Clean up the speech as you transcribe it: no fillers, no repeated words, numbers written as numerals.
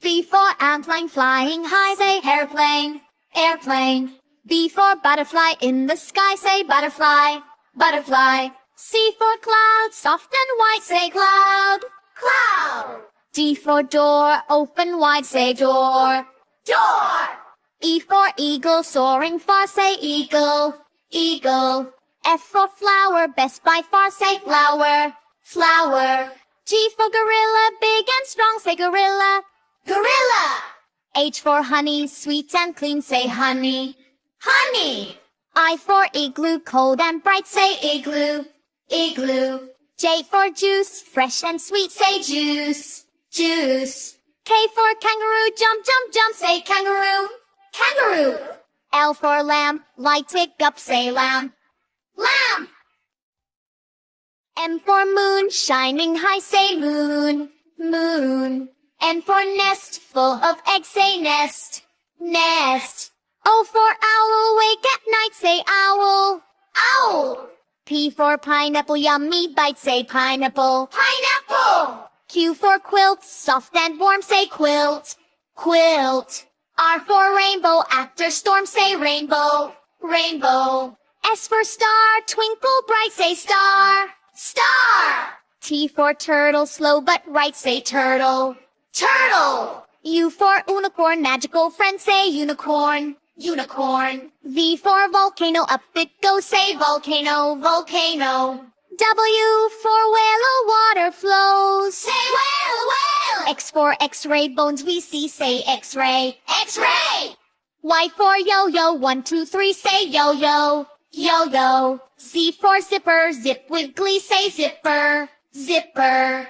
B for airplane flying high, say airplane, airplane. B for butterfly in the sky, say butterfly, butterfly. C for cloud, soft and white, say cloud, cloud. D for door, open wide, say door, door. E for eagle, soaring far, say eagle, eagle. F for flower, best by far, say flower, flower. G for gorilla, big and strong, say gorilla, gorilla. H for honey, sweet and clean, say honey, honey. I for igloo, cold and bright, say igloo, igloo. J for juice, fresh and sweet, say juice, juice. K for kangaroo, jump, jump, jump, say kangaroo, kangaroo. L for lamb, light it up, say lamb, lamb. M for moon, shining high, say moon, moon. N for nest, full of eggs, say nest, nest. O for owl, awake at night, say owl, owl. P for pineapple, yummy bite, say pineapple, pineapple. Q for quilt, soft and warm, say quilt, quilt. R for rainbow, after storm, say rainbow, rainbow. S for star, twinkle bright, say star, star. T for turtle, slow but right, say turtle, turtle. U for unicorn, magical friend, say unicorn, unicorn. V for volcano, up it goes, say volcano, volcano. W for whale, a water flows, say whale, whale. X for x-ray, bones we see, say x-ray, x-ray. Y for yo-yo, 1, 2, 3, say yo-yo, yo-yo. Z for zipper, zip with glee, say zipper, zipper.